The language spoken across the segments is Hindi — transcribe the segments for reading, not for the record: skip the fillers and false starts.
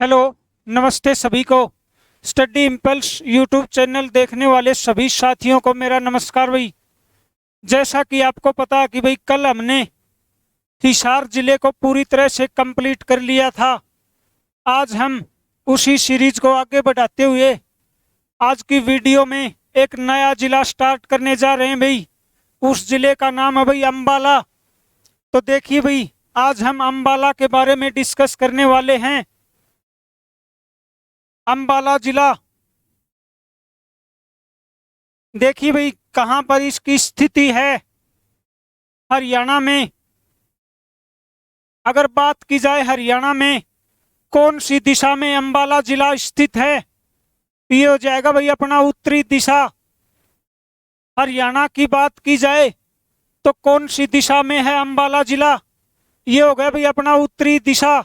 हेलो, नमस्ते सभी को। स्टडी इम्पल्स यूट्यूब चैनल देखने वाले सभी साथियों को मेरा नमस्कार भाई। जैसा कि आपको पता कि भाई कल हमने हिसार जिले को पूरी तरह से कंप्लीट कर लिया था। आज हम उसी सीरीज को आगे बढ़ाते हुए आज की वीडियो में एक नया जिला स्टार्ट करने जा रहे हैं भाई। उस जिले का नाम है भाई अम्बाला। तो देखिए भाई, आज हम अम्बाला के बारे में डिस्कस करने वाले हैं। अम्बाला जिला देखिए भाई कहाँ पर इसकी स्थिति है। हरियाणा में अगर बात की जाए, हरियाणा में कौन सी दिशा में अम्बाला जिला स्थित है? ये हो जाएगा भाई अपना उत्तरी दिशा। हरियाणा की बात की जाए तो कौन सी दिशा में है अम्बाला जिला? ये हो गया भाई अपना उत्तरी दिशा।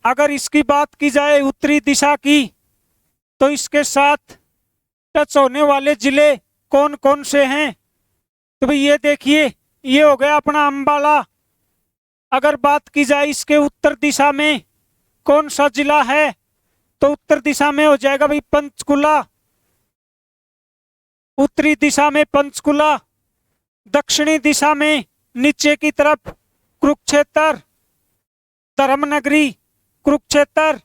अगर इसकी बात की जाए उत्तरी दिशा की, तो इसके साथ टच होने वाले जिले कौन कौन से हैं? तो भाई ये देखिए, ये हो गया अपना अम्बाला। अगर बात की जाए इसके उत्तर दिशा में कौन सा जिला है, तो उत्तर दिशा में हो जाएगा भाई पंचकुला। उत्तरी दिशा में पंचकुला, दक्षिणी दिशा में नीचे की तरफ कुरुक्षेत्र, धर्मनगरी, कुरुक्षेत्र।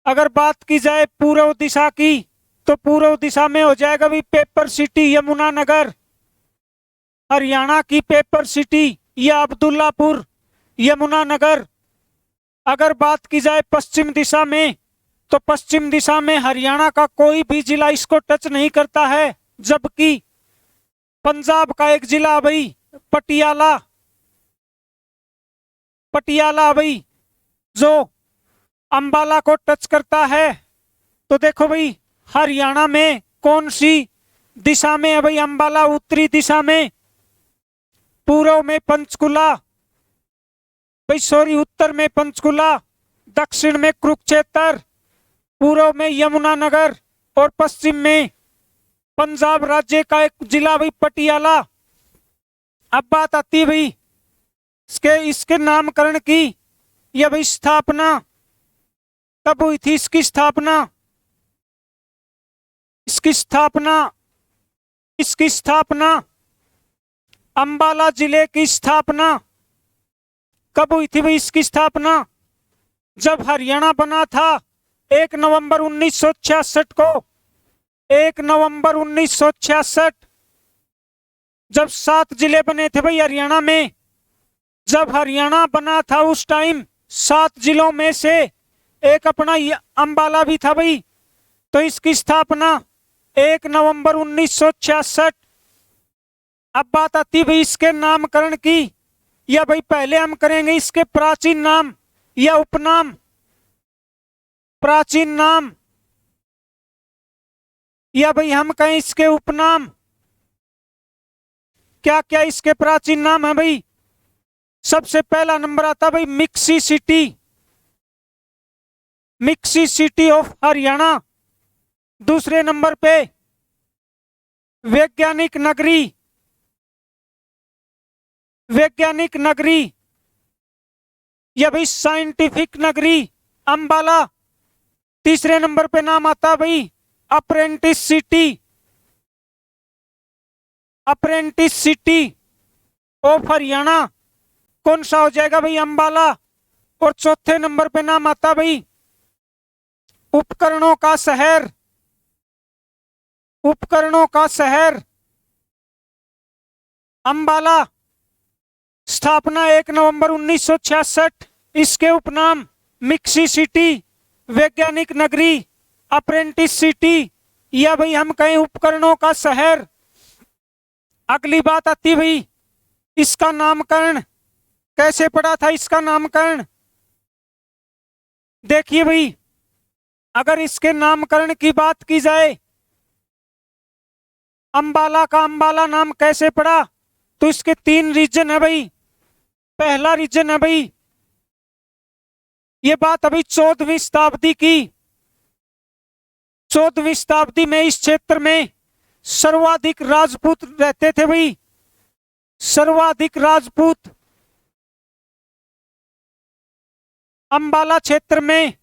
अगर बात की जाए पूर्व दिशा की, तो पूर्व दिशा में हो जाएगा भाई पेपर सिटी यमुनानगर। हरियाणा की पेपर सिटी या अब्दुल्लापुर, यमुनानगर। अगर बात की जाए पश्चिम दिशा में, तो पश्चिम दिशा में हरियाणा का कोई भी जिला इसको टच नहीं करता है, जबकि पंजाब का एक जिला भाई पटियाला, पटियाला भाई जो अम्बाला को टच करता है। तो देखो भाई हरियाणा में कौन सी दिशा में है भाई अम्बाला? उत्तरी दिशा में। पूर्व में पंचकुला, भाई सॉरी उत्तर में पंचकुला, दक्षिण में कुरुक्षेत्र, पूर्व में यमुनानगर और पश्चिम में पंजाब राज्य का एक जिला भाई पटियाला। अब बात आती है भाई इसके इसके नामकरण की, या भाई स्थापना कब हुई थी? इसकी स्थापना अम्बाला जिले की स्थापना कब हुई थी भाई? इसकी स्थापना जब हरियाणा बना था 1 नवंबर 1966 को। 1 नवंबर 1966 जब 7 जिले बने थे भाई हरियाणा में। जब हरियाणा बना था उस टाइम 7 जिलों में से एक अपना अम्बाला भी था भाई। तो इसकी स्थापना 1 नवंबर 1966। अब बात आती भाई इसके नामकरण की, या भाई पहले हम करेंगे इसके प्राचीन नाम या उपनाम। प्राचीन नाम या भाई हम कहें इसके उपनाम। क्या क्या इसके प्राचीन नाम है भाई? सबसे पहला नंबर आता भाई mixie city, mixie city of Haryana. दूसरे नंबर पे वैज्ञानिक नगरी, वैज्ञानिक नगरी या भाई साइंटिफिक नगरी अम्बाला। तीसरे नंबर पे नाम आता भाई apprentice city, apprentice city of Haryana. कौन सा हो जाएगा भाई? अम्बाला। और चौथे नंबर पे नाम आता भाई उपकरणों का शहर, उपकरणों का शहर अम्बाला। स्थापना 1 नवंबर 1966। इसके उपनाम मिक्सी सिटी, वैज्ञानिक नगरी, अप्रेंटिस सिटी या भाई हम कहें उपकरणों का शहर। अगली बात आती भाई इसका नामकरण कैसे पड़ा था? इसका नामकरण देखिए भाई, अगर इसके नामकरण की बात की जाए, अम्बाला का अम्बाला नाम कैसे पड़ा, तो इसके 3 रीजन है भाई। पहला रीजन है भाई, ये बात अभी 14वीं शताब्दी की। 14वीं शताब्दी में इस क्षेत्र में सर्वाधिक राजपूत रहते थे भाई, सर्वाधिक राजपूत। अंबाला क्षेत्र में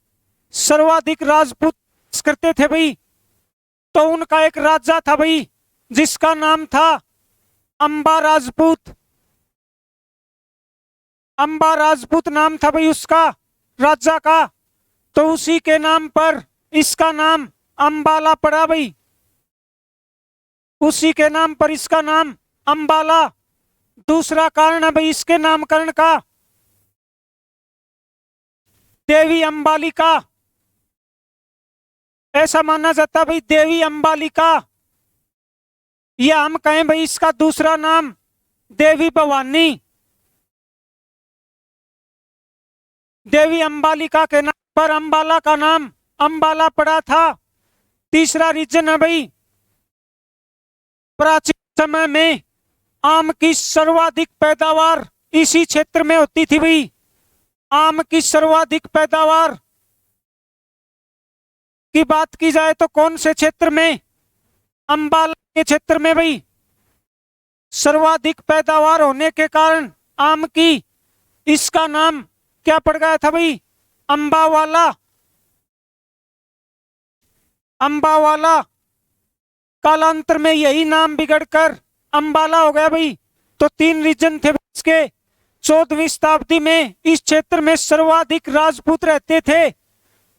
सर्वाधिक राजपूत करते थे भाई, तो उनका एक राजा था भाई जिसका नाम था अंबा राजपूत। अंबा राजपूत नाम था भाई उसका राजा का, तो उसी के नाम पर इसका नाम अंबाला पड़ा भाई। उसी के नाम पर इसका नाम अंबाला। दूसरा कारण है भाई इसके नामकरण का, देवी अंबालिका। ऐसा माना जाता भाई देवी अंबालिका, या हम कहें भाई इसका दूसरा नाम देवी भवानी। देवी अंबालिका के नाम पर अंबाला का नाम अंबाला पड़ा था। तीसरा रीजन है भाई, प्राचीन समय में आम की सर्वाधिक पैदावार इसी क्षेत्र में होती थी भाई। आम की सर्वाधिक पैदावार की बात की जाए तो कौन से क्षेत्र में? अंबाला के क्षेत्र में भाई। सर्वाधिक पैदावार होने के कारण आम की, इसका नाम क्या पड़ गया था भाई? अंबावाला। अंबावाला। कालांतर में यही नाम बिगड़कर अंबाला हो गया भाई। तो तीन रीजन थे इसके। 14वीं शताब्दी में इस क्षेत्र में सर्वाधिक राजपूत रहते थे,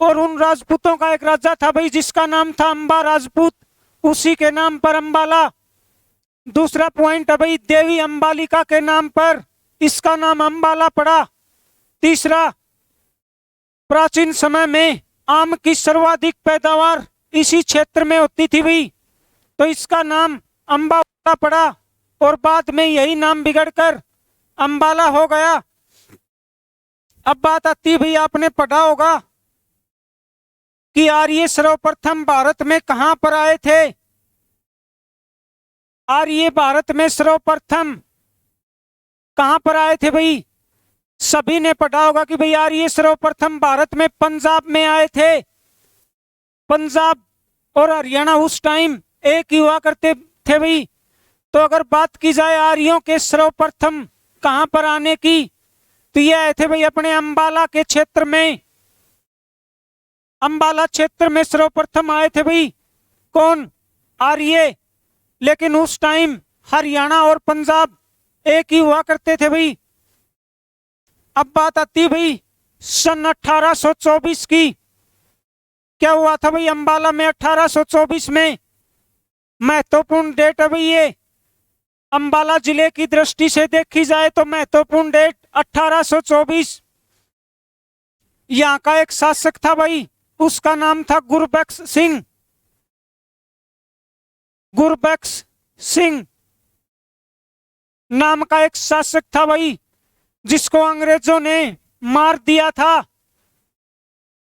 और उन राजपूतों का एक राजा था भाई जिसका नाम था अंबा राजपूत, उसी के नाम पर अंबाला। दूसरा पॉइंट है भाई, देवी अंबालिका के नाम पर इसका नाम अंबाला पड़ा। तीसरा, प्राचीन समय में आम की सर्वाधिक पैदावार इसी क्षेत्र में होती थी भाई, तो इसका नाम अंबाला पड़ा, और बाद में यही नाम बिगड़कर अंबाला हो गया। अब बात आती भाई, आपने पढ़ा होगा कि आर्य सर्वप्रथम भारत में कहां पर आए थे? आर्य भारत में सर्वप्रथम कहां पर आए थे भाई? सभी ने पढ़ा होगा कि भाई आर्य सर्वप्रथम भारत में पंजाब में आए थे। पंजाब और हरियाणा उस टाइम एक ही हुआ करते थे भाई। तो अगर बात की जाए आर्यों के सर्वप्रथम कहां पर आने की, तो ये आए थे भाई अपने अंबाला के क्षेत्र में। अंबाला क्षेत्र में सर्वप्रथम आए थे भाई कौन? आर्य। लेकिन उस टाइम हरियाणा और पंजाब एक ही हुआ करते थे भाई। अब बात आती भाई सन 1824 की। क्या हुआ था भाई अंबाला में 1824 में? महत्वपूर्ण डेट है भाई ये। अंबाला जिले की दृष्टि से देखी जाए तो महत्वपूर्ण डेट 1824। यहां का एक शासक था भाई, उसका नाम था गुरबख्श सिंह। गुरबख्श सिंह नाम का एक शासक था भाई, जिसको अंग्रेजों ने मार दिया था।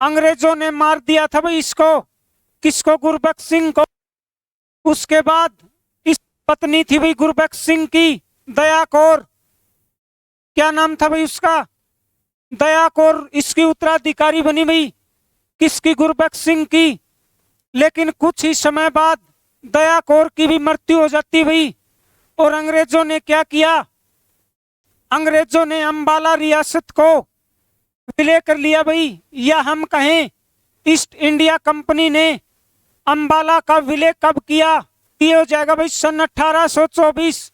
अंग्रेजों ने मार दिया था भाई इसको। किसको? गुरबख्श सिंह को। उसके बाद इस पत्नी थी भाई गुरबख्श सिंह की, दया कौर। क्या नाम था भाई उसका? दया कौर इसकी उत्तराधिकारी बनी भाई। किसकी? गुरबख्श सिंह की। लेकिन कुछ ही समय बाद दया कौर की भी मृत्यु हो जाती भाई। और अंग्रेजों ने क्या किया? अंग्रेजों ने अंबाला रियासत को विलय कर लिया भाई, या हम कहें ईस्ट इंडिया कंपनी ने अंबाला का विलय कब किया? ये हो जाएगा भाई सन 1824।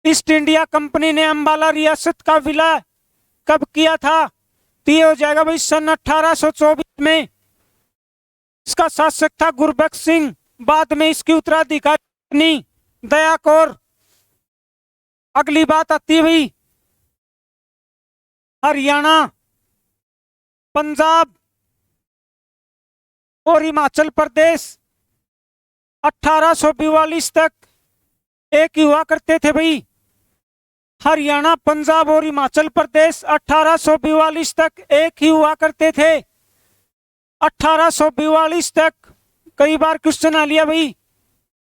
ईस्ट इंडिया कंपनी ने अंबाला रियासत का विलय कब किया था? तो ये हो जाएगा भाई सन 1824 में। इसका शासक था गुरबख्श सिंह, बाद में इसकी उत्तराधिकारी दया कौर। अगली बात आती है भाई हरियाणा, पंजाब और हिमाचल प्रदेश 1842 तक एक ही हुआ करते थे भाई। हरियाणा, पंजाब और हिमाचल प्रदेश 1842 तक एक ही हुआ करते थे। 1842 तक कई बार क्वेश्चन आ लिया भाई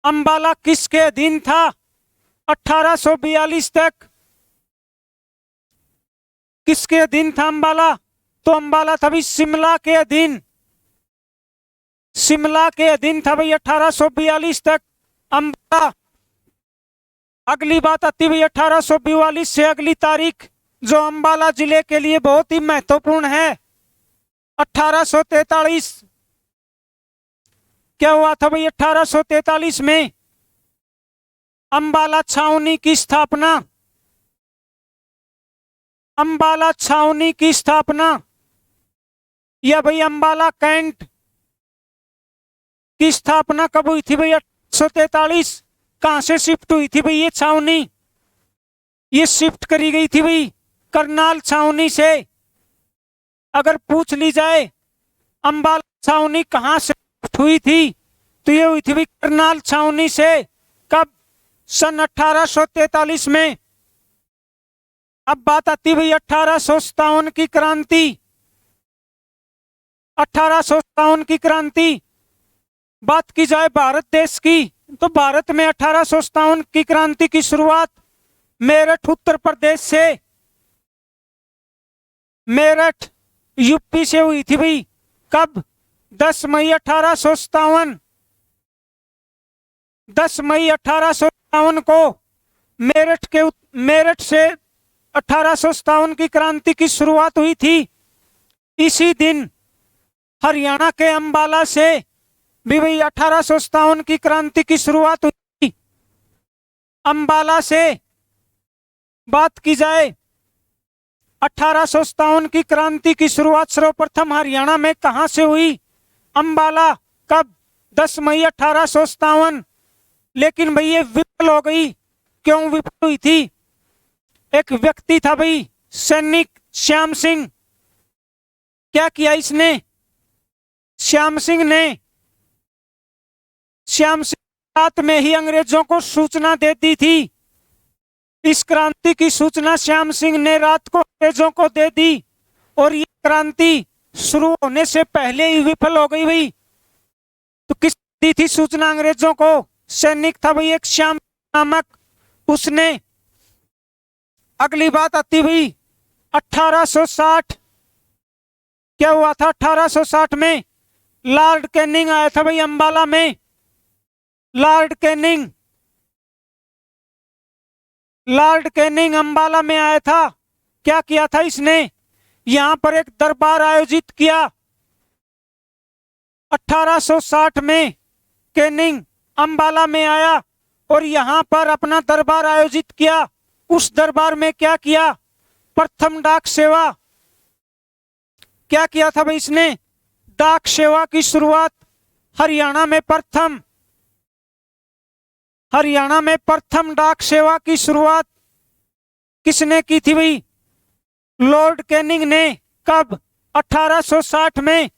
अंबाला किसके अधीन था? 1842 तक किसके अधीन था अंबाला? तो अंबाला था भाई शिमला के अधीन। शिमला के अधीन था भाई 1842 तक अंबाला। अगली बात आती भाई 1842 से अगली तारीख जो अंबाला जिले के लिए बहुत ही महत्वपूर्ण है। 1843 क्या हुआ था भाई? 1843 में अंबाला छावनी की स्थापना, अंबाला छावनी की स्थापना, या भाई अंबाला कैंट की स्थापना कब हुई थी भाई? 1843। कहां से शिफ्ट हुई थी भाई ये छावनी? ये शिफ्ट करी गई थी भाई करनाल छावनी से। अगर पूछ ली जाए अंबाला छावनी कहां से शिफ्ट हुई थी, तो ये हुई थी भाई करनाल छावनी से। कब? सन 1843 में। अब बात आती भाई 1857 की क्रांति। 1857 की क्रांति बात की जाए भारत देश की, तो भारत में 1857 की क्रांति की शुरुआत मेरठ उत्तर प्रदेश से, मेरठ यूपी से हुई थी भाई। कब? 10 मई 1857। 10 मई 1857 को मेरठ से 1857 की क्रांति की शुरुआत हुई थी। इसी दिन हरियाणा के अंबाला से भी भाई 1857 की क्रांति की शुरुआत हुई। अंबाला से बात की जाए 1857 की क्रांति की शुरुआत सर्वप्रथम हरियाणा में कहां से हुई? अंबाला। कब? 10 मई 1857। लेकिन भाई ये विफल हो गई। क्यों विफल हुई थी? एक व्यक्ति था भाई सैनिक श्याम सिंह। क्या किया इसने? श्याम सिंह रात में ही अंग्रेजों को सूचना दे दी थी। इस क्रांति की सूचना श्याम सिंह ने रात को अंग्रेजों को दे दी और ये क्रांति शुरू होने से पहले ही विफल हो गई भाई। तो किस दी थी सूचना अंग्रेजों को? सैनिक था भाई एक श्याम नामक, उसने। अगली बात आती हुई 1860। क्या हुआ था? 1860 में लॉर्ड कैनिंग आया था भाई अंबाला में। लॉर्ड कैनिंग अंबाला में आया था। क्या किया था इसने? यहां पर एक दरबार आयोजित किया। 1860 में कैनिंग अंबाला में आया और यहां पर अपना दरबार आयोजित किया। उस दरबार में क्या किया? प्रथम डाक सेवा। क्या किया था भाई इसने? डाक सेवा की शुरुआत हरियाणा में प्रथम डाक सेवा की शुरुआत किसने की थी भाई? लॉर्ड कैनिंग ने। कब? 1860 में।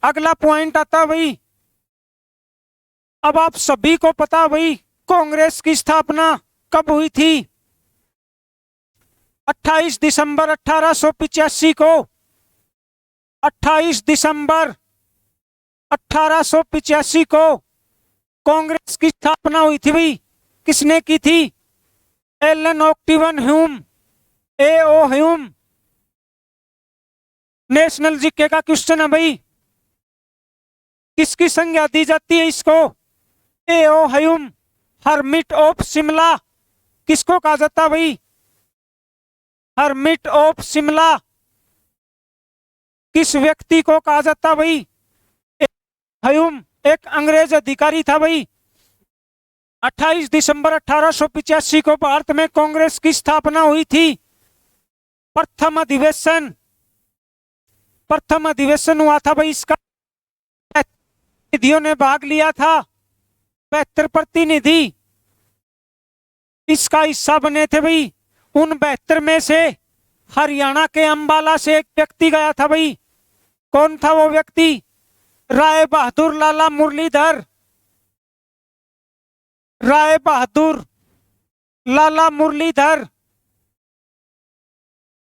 अगला पॉइंट आता भाई, अब आप सभी को पता भाई कांग्रेस की स्थापना कब हुई थी? 28 दिसंबर 1885 को। 28 दिसंबर 1885 को कांग्रेस की स्थापना हुई थी भाई। किसने की थी? Allan Octavian Hume, A.O. Hume. National GK का क्वेश्चन है भाई। किसकी संज्ञा दी जाती है इसको? A.O. Hume, hermit of Shimla. किसको कहा जाता भाई? Hermit of Shimla. किस व्यक्ति को कहा जाता भाई? ह्यूम एक अंग्रेज अधिकारी था भाई। 28 दिसंबर 1885 को भारत में कांग्रेस की स्थापना हुई थी। प्रथम अधिवेशन हुआ था भाई। इसका प्रतिनिधियों ने भाग लिया था, 72 प्रतिनिधि इसका हिस्सा बने थे भाई। उन 72 में से हरियाणा के अंबाला से एक व्यक्ति गया था भाई। कौन था वो व्यक्ति? राय बहादुर लाला मुरलीधर। राय बहादुर लाला मुरलीधर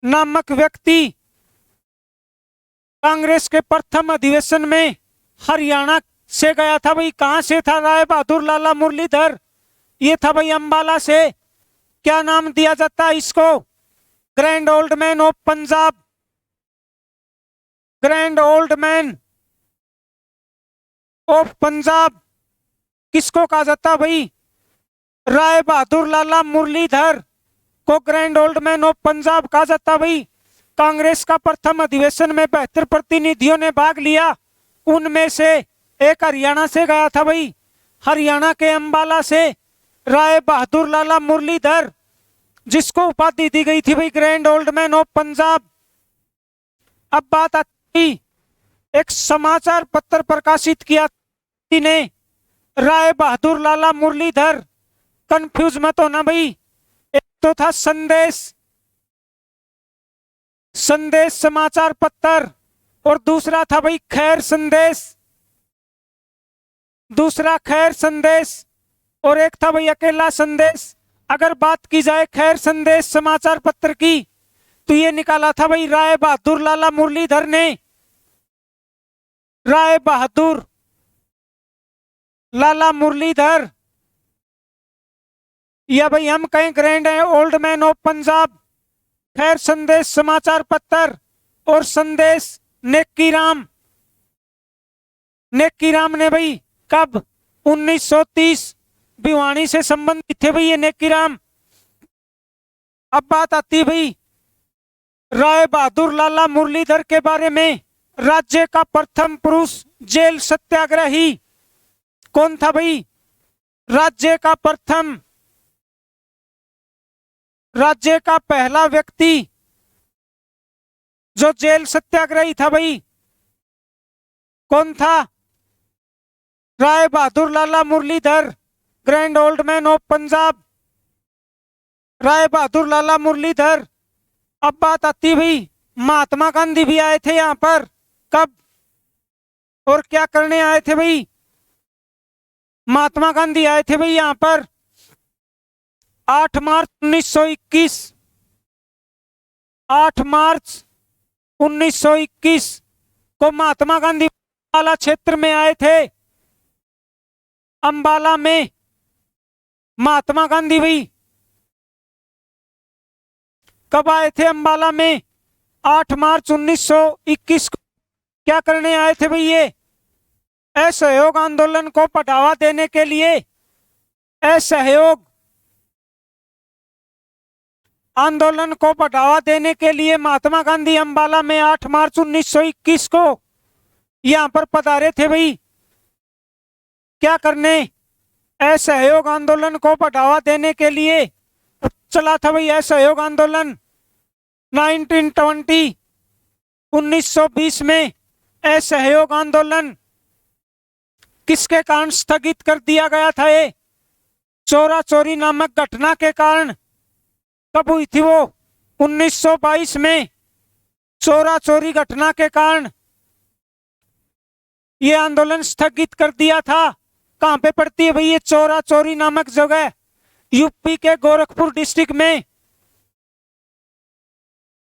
नामक व्यक्ति कांग्रेस के प्रथम अधिवेशन में हरियाणा से गया था भाई। कहां से था राय बहादुर लाला मुरलीधर? ये था भाई अंबाला से। क्या नाम दिया जाता है इसको? Grand old man of Punjab. Grand old man of Punjab किसको कहा जाता भाई? राय बहादुर लाला मुरलीधर को grand old man of Punjab कहा जाता भाई। कांग्रेस का प्रथम अधिवेशन में 72 प्रतिनिधियों ने भाग लिया, उनमें से एक हरियाणा से गया था भाई। हरियाणा के अंबाला से राय बहादुर लाला मुरलीधर, जिसको उपाधि दी गई थी भाई grand old man of Punjab. अब बात आती, एक समाचार पत्र प्रकाशित किया ने राय बहादुर लाला मुरलीधर, कंफ्यूज मत होना भाई। एक तो था संदेश समाचार पत्र और दूसरा था भाई खैर संदेश, दूसरा खैर संदेश और एक था भाई अकेला संदेश। अगर बात की जाए खैर संदेश समाचार पत्र की, तो ये निकाला था भाई राय बहादुर लाला मुरलीधर ने। राय बहादुर लाला मुरलीधर, या भाई हम कहें grand old man of Punjab, खैर संदेश समाचार पत्र और संदेश नेकी राम ने भाई कब 1930 भिवानी से संबंधित थे भाई ये नेकी राम। अब बात आती भाई राय बहादुर लाला मुरलीधर के बारे में। राज्य का प्रथम पुरुष जेल सत्याग्रही कौन था भाई? राज्य का पहला व्यक्ति जो जेल सत्याग्रही था भाई कौन था? Rai Bahadur Lala Murlidhar, grand old man of Punjab, Rai Bahadur Lala Murlidhar. अब बात आती भाई महात्मा गांधी भी आए थे यहाँ पर, कब और क्या करने आए थे भाई? महात्मा गांधी आए थे भाई यहाँ पर 8 मार्च 1921, 8 मार्च 1921 को महात्मा गांधी अंबाला क्षेत्र में आए थे। अंबाला में महात्मा गांधी भाई कब आए थे? अंबाला में 8 मार्च 1921 को क्या करने आए थे भाई? ये असहयोग आंदोलन को बढ़ावा देने के लिए, असहयोग आंदोलन को बढ़ावा देने के लिए महात्मा गांधी अंबाला में 8 मार्च 1921 को यहां पर पधारे थे भाई। क्या करने? असहयोग आंदोलन को बढ़ावा देने के लिए चला था भाई असहयोग आंदोलन। 1920 में असहयोग आंदोलन किसके कारण स्थगित कर दिया गया था? ये चोरा चोरी नामक घटना के कारण। कब हुई थी वो? 1922 में चोरा चोरी घटना के कारण ये आंदोलन स्थगित कर दिया था। कहां पे पड़ती है भाई ये चोरा चोरी नामक जगह? यूपी के गोरखपुर डिस्ट्रिक्ट में।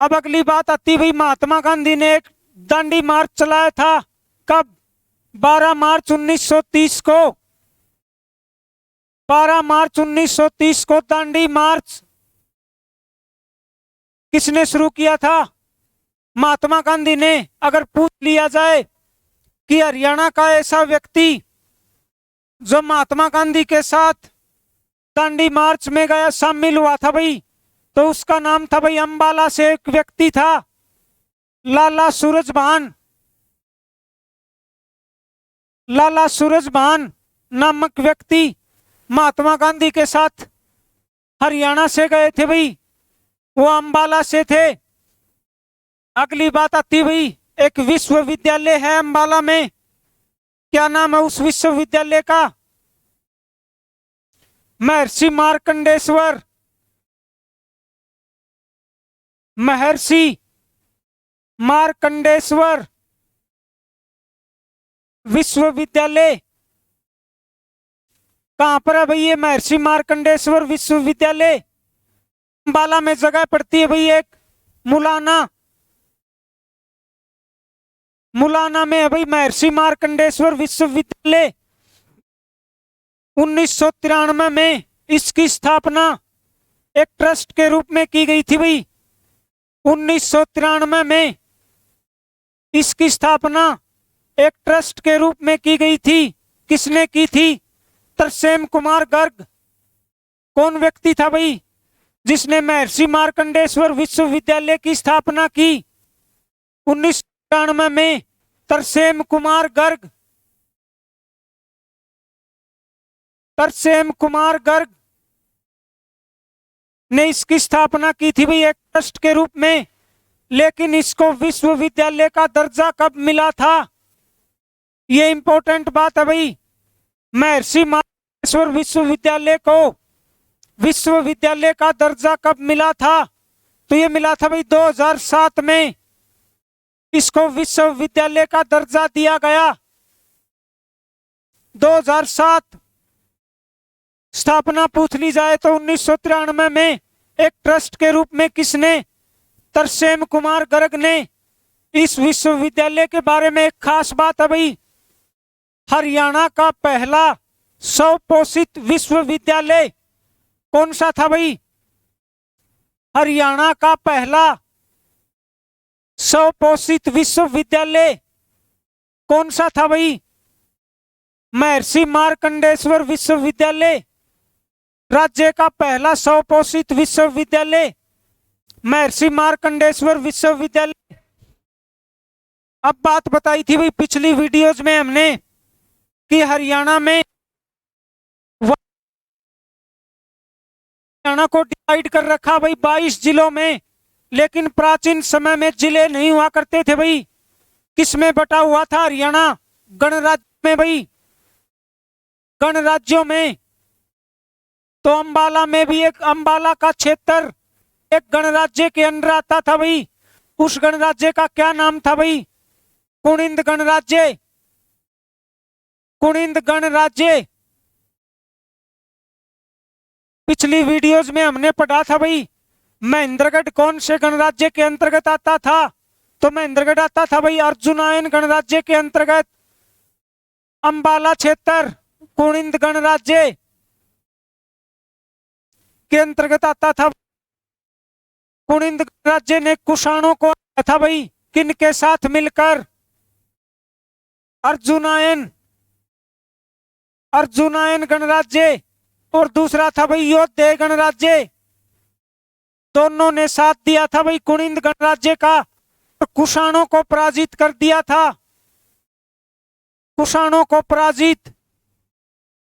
अब अगली बात आती भाई महात्मा गांधी ने एक दांडी मार्च चलाया था। कब? 12 मार्च 1930 को। 12 मार्च 1930 को दांडी मार्च किसने शुरू किया था? महात्मा गांधी ने। अगर पूछ लिया जाए कि हरियाणा का ऐसा व्यक्ति जो महात्मा गांधी के साथ दांडी मार्च में गया, शामिल हुआ था भाई, तो उसका नाम था भाई अंबाला से एक व्यक्ति था लाला सूरजभान नामक व्यक्ति महात्मा गांधी के साथ हरियाणा से गए थे भाई, वो अंबाला से थे। अगली बात आती भाई एक विश्वविद्यालय है अंबाला में। क्या नाम है उस विश्वविद्यालय का? महर्षि मार्कंडेश्वर विश्वविद्यालय। कहां पर है भाई ये महर्षि मार्कंडेश्वर विश्वविद्यालय? अंबाला में जगह पड़ती है भाई एक मुलाना में है भाई महर्षि मार्कंडेश्वर विश्वविद्यालय। 1993 में इसकी स्थापना एक ट्रस्ट के रूप में की गई थी भाई। 1993 में इसकी स्थापना एक ट्रस्ट के रूप में की गई थी। किसने की थी? तरसेम कुमार गर्ग। कौन व्यक्ति था भाई? जिसने महर्षि मार्कंडेश्वर विश्वविद्यालय की स्थापना की 1993 में? तरसेम कुमार गर्ग। तरसेम कुमार गर्ग ने इसकी स्थापना की थी भाई एक ट्रस्ट के रूप में। लेकिन इसको विश्वविद्यालय का दर्जा कब मिला था? ये इंपॉर्टेंट बात है भाई। महर्षि मार्कंडेश्वर विश्वविद्यालय को विश्वविद्यालय का दर्जा कब मिला था? तो ये मिला था भाई 2007 में इसको विश्वविद्यालय का दर्जा दिया गया। 2007। स्थापना पूछ ली जाए तो 1993 में एक ट्रस्ट के रूप में किसने? तरसेम कुमार गर्ग ने। इस विश्वविद्यालय के बारे में एक खास बात है भाई, हरियाणा का पहला स्वपोषित विश्वविद्यालय कौन सा था भाई? हरियाणा का पहला स्वपोषित विश्वविद्यालय कौन सा था भाई? महर्षि मार्कंडेश्वर विश्वविद्यालय राज्य का पहला स्वपोषित विश्वविद्यालय महर्षि मार्कंडेश्वर विश्वविद्यालय। अब बात बताई थी भाई पिछली वीडियोज में हमने कि हरियाणा को डिवाइड कर रखा भाई 22 जिलों में। लेकिन प्राचीन समय में जिले नहीं हुआ करते थे भाई। किसमें बटा हुआ था हरियाणा? गणराज्य में भाई, गणराज्यों में। तो अंबाला में भी एक अंबाला का क्षेत्र एक गणराज्य के अंदर आता था भाई। उस गणराज्य का क्या नाम था भाई? कुनिंद गणराज्य। कुनिंद गणराज्य। पिछली वीडियोज में हमने पढ़ा था भाई महेंद्रगढ़ कौन से गणराज्य के अंतर्गत आता था? तो महेंद्रगढ़ आता था भाई अर्जुनायन गणराज्य के अंतर्गत। अंबाला क्षेत्र कुनिंद गणराज्य के अंतर्गत आता था। कुनिंद गणराज्य ने कुषाणों को था भाई किन के साथ मिलकर? अर्जुनायन, अर्जुनायन गणराज्य। और दूसरा था भाई योद्धेय गणराज्य। दोनों ने साथ दिया था भाई कुनिंद गणराज्य का, और कुषाणों को पराजित कर दिया था। कुषाणों को पराजित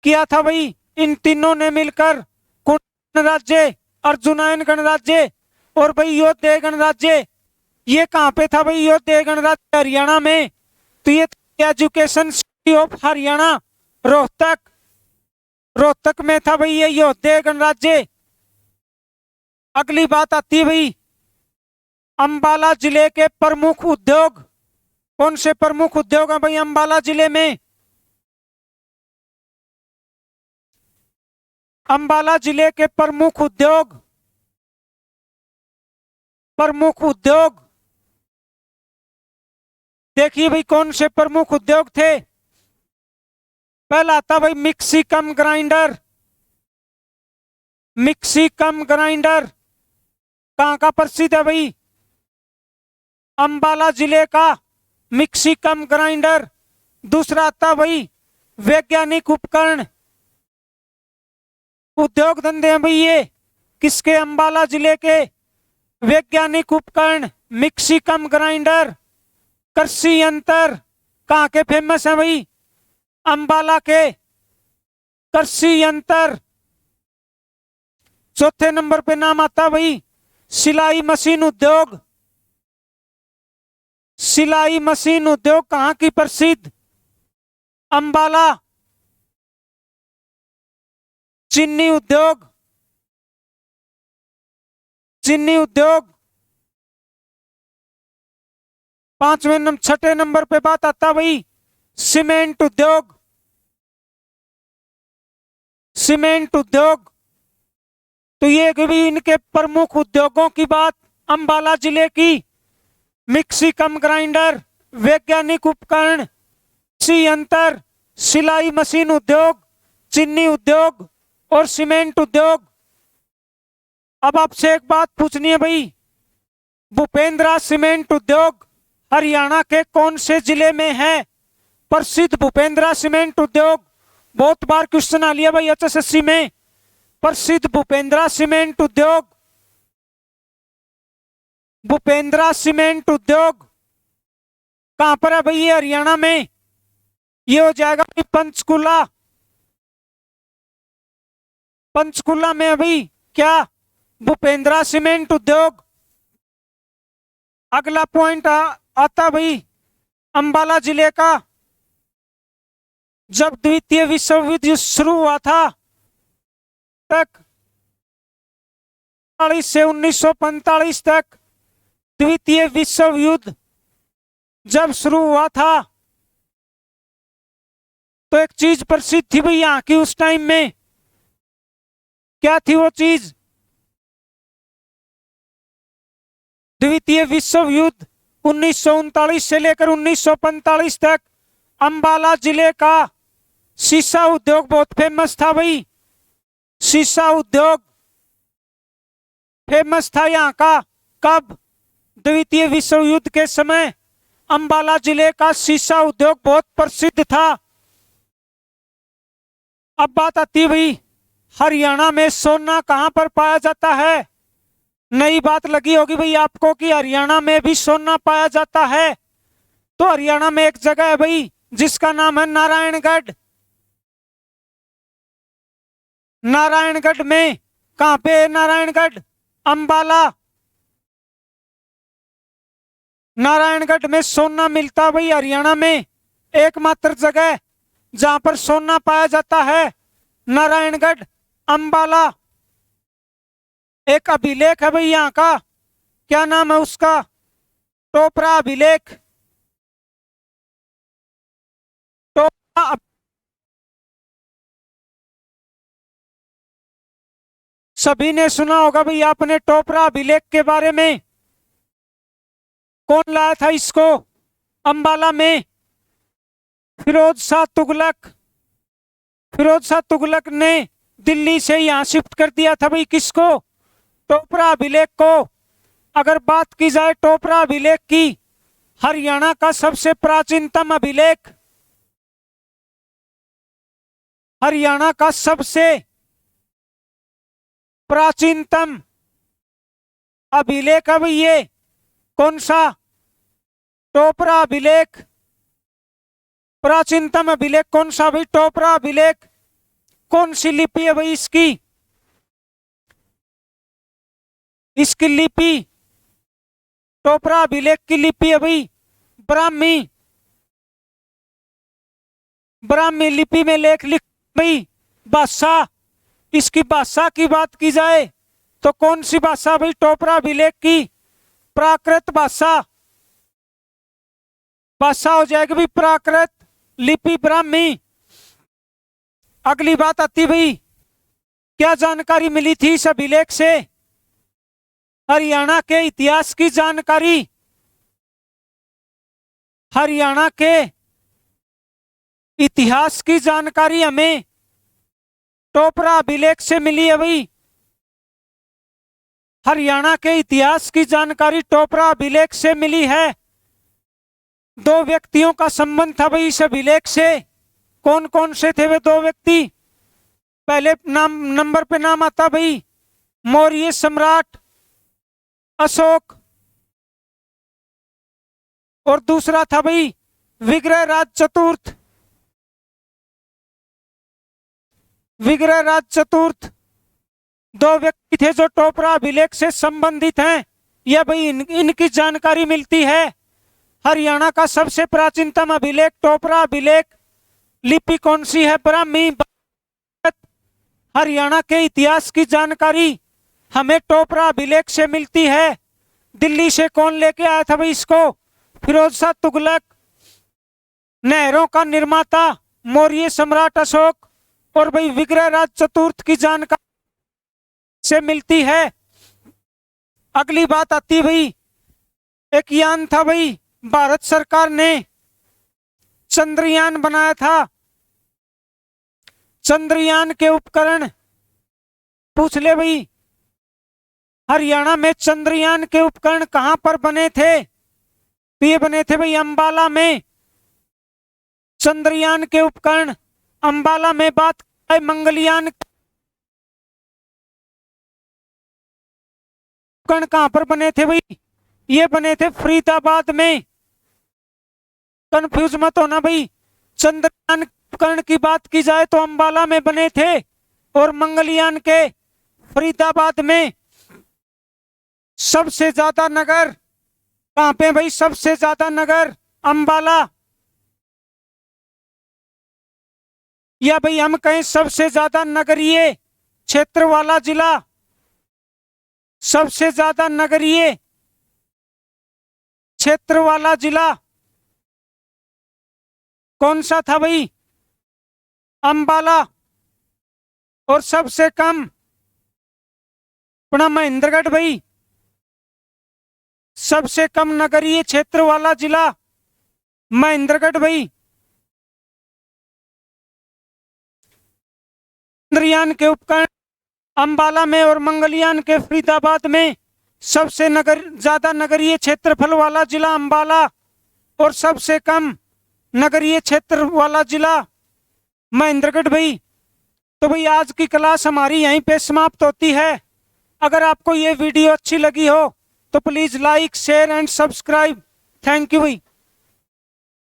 किया था भाई इन तीनों ने मिलकर। कुनिंद गणराज्य, अर्जुनायन गणराज्य और भाई योद्धेय गणराज्य। ये कहाँ पे था भाई योद्धेय गणराज्य? हरियाणा में। तो ये education city of Haryana Rohtak, Rohtak में था भाई ये योद्धेय गणराज्य। अगली बात आती है भाई अंबाला जिले के प्रमुख उद्योग। कौन से प्रमुख उद्योग हैं भाई अंबाला जिले में? अंबाला जिले के प्रमुख उद्योग, प्रमुख उद्योग देखिए भाई कौन से प्रमुख उद्योग थे। पहला आता भाई मिक्सी कम ग्राइंडर। मिक्सी कम ग्राइंडर कहाँ का प्रसिद्ध है भाई? अंबाला जिले का मिक्सी कम ग्राइंडर। दूसरा आता भाई वैज्ञानिक उपकरण। उद्योग धंधे हैं भाई ये किसके? अंबाला जिले के। वैज्ञानिक उपकरण, मिक्सी कम ग्राइंडर, कृषि यंत्र कहाँ के फेमस है भाई? अंबाला के कृषि यंत्र। चौथे नंबर पे नाम आता भाई सिलाई मशीन उद्योग। सिलाई मशीन उद्योग कहाँ की प्रसिद्ध? अंबाला। चीनी उद्योग, चीनी उद्योग। छठे नंबर पे बात आता भाई सीमेंट उद्योग। सीमेंट उद्योग। तो ये भी इनके प्रमुख उद्योगों की बात अंबाला जिले की। मिक्सी कम ग्राइंडर, वैज्ञानिक उपकरण, कृषि यंत्र, सिलाई मशीन उद्योग, चीनी उद्योग और सीमेंट उद्योग। अब आपसे एक बात पूछनी है भाई भूपेंद्रा सीमेंट उद्योग हरियाणा के कौन से जिले में है? प्रसिद्ध भूपेंद्रा सीमेंट उद्योग। बहुत बार क्वेश्चन आ लिया भाई एचएसएससी में। प्रसिद्ध भूपेंद्रा सीमेंट उद्योग भूपेंद्रा सीमेंट उद्योग कहां पर है भाई? ये हरियाणा में। ये हो जाएगा भाई पंचकुला। पंचकुला में अभी क्या? भूपेंद्रा सीमेंट उद्योग। अगला पॉइंट आता भाई अंबाला जिले का। जब द्वितीय विश्व युद्ध शुरू हुआ था तक 1945 से 1945 तक, द्वितीय विश्व युद्ध जब शुरू हुआ था तो एक चीज प्रसिद्ध थी भाई यहाँ की उस टाइम में। क्या थी वो चीज? द्वितीय विश्व युद्ध 1939 से लेकर 1945 तक अंबाला जिले का शीशा उद्योग बहुत फेमस था भाई। शीशा उद्योग फेमस था यहाँ का। कब? द्वितीय विश्व युद्ध के समय अंबाला जिले का शीशा उद्योग बहुत प्रसिद्ध था। अब बात आती भाई हरियाणा में सोना कहां पर पाया जाता है? नई बात लगी होगी भाई आपको कि हरियाणा में भी सोना पाया जाता है। तो हरियाणा में एक जगह है भाई जिसका नाम है नारायणगढ़। नारायणगढ़ में कहां पे है नारायणगढ़? अंबाला। नारायणगढ़ में सोना मिलता भाई हरियाणा में। एकमात्र जगह जहां पर सोना पाया जाता है नारायणगढ़, अंबाला। एक अभिलेख है भाई यहाँ का। क्या नाम है उसका? टोपरा अभिलेख। टोपरा सभी ने सुना होगा भाई आपने टोपरा अभिलेख के बारे में। कौन लाया था इसको अंबाला में? फिरोज शाह तुगलक। फिरोज शाह तुगलक ने दिल्ली से यहां शिफ्ट कर दिया था भाई किसको? टोपरा अभिलेख को। अगर बात की जाए टोपरा अभिलेख की, हरियाणा का सबसे प्राचीनतम अभिलेख, हरियाणा का सबसे प्राचीनतम अभिलेख है भाई ये। कौन सा? टोपरा अभिलेख। प्राचीनतम अभिलेख कौन सा भाई? टोपरा अभिलेख। कौन सी लिपि है भाई इसकी? इसकी लिपि, टोपरा अभिलेख की लिपि है भाई ब्राह्मी। ब्राह्मी लिपि में लेख लिख भाई। भाषा, इसकी भाषा की बात की जाए तो कौन सी भाषा भाई? टोपरा अभिलेख की प्राकृत भाषा। भाषा हो जाएगी भाई प्राकृत, लिपि ब्राह्मी। अगली बात आती भाई क्या जानकारी मिली थी इस अभिलेख से? हरियाणा के इतिहास की जानकारी। हरियाणा के इतिहास की जानकारी हमें टोपरा अभिलेख से मिली है भाई। हरियाणा के इतिहास की जानकारी टोपरा अभिलेख से मिली है। दो व्यक्तियों का संबंध था भाई इस अभिलेख से। कौन कौन से थे वे दो व्यक्ति? पहले नाम नंबर पे नाम आता भाई मौर्य सम्राट अशोक, और दूसरा था भाई विग्रहराज चतुर्थ। विग्रहराज चतुर्थ दो व्यक्ति थे जो टोपरा अभिलेख से संबंधित हैं। यह भाई इनकी जानकारी मिलती है। हरियाणा का सबसे प्राचीनतम अभिलेख टोपरा अभिलेख। लिपि कौन सी है? ब्राह्मी। हरियाणा के इतिहास की जानकारी हमें टोपरा अभिलेख से मिलती है। दिल्ली से कौन लेके आया था भाई इसको? फिरोज शाह तुगलक। नहरों का निर्माता मौर्य सम्राट अशोक, और भाई विग्रहराज चतुर्थ की जानकारी से मिलती है। अगली बात आती भाई एक यान था भाई, भारत सरकार ने चंद्रयान बनाया था। चंद्रयान के उपकरण पूछ ले भाई हरियाणा में चंद्रयान के उपकरण कहां पर बने थे? तो ये बने थे भाई अंबाला में। चंद्रयान के उपकरण अंबाला में। बात है मंगलयान उपकरण कहां पर बने थे भाई? ये बने थे फरीदाबाद में। कंफ्यूज मत होना भाई, चंद्रयान उपकरण की बात की जाए तो अंबाला में बने थे और मंगलयान के फरीदाबाद में। सबसे ज्यादा नगर कहां पे भाई? सबसे ज्यादा नगर अंबाला, या भाई हम कहें सबसे ज्यादा नगरीय क्षेत्र वाला जिला। सबसे ज्यादा नगरीय क्षेत्र वाला जिला कौन सा था भाई? अंबाला। और सबसे कम अपना महेंद्रगढ़ भाई। सबसे कम नगरीय क्षेत्र वाला जिला महेंद्रगढ़ भाई। चंद्रयान के उपकरण अंबाला में और मंगलयान के फरीदाबाद में। सबसे ज्यादा नगरीय क्षेत्रफल वाला जिला अंबाला और सबसे कम नगरीय क्षेत्र वाला जिला महेंद्रगढ़ भाई। तो भाई आज की क्लास हमारी यहीं पे समाप्त होती है। अगर आपको ये वीडियो अच्छी लगी हो तो please like, share and subscribe. Thank you भाई।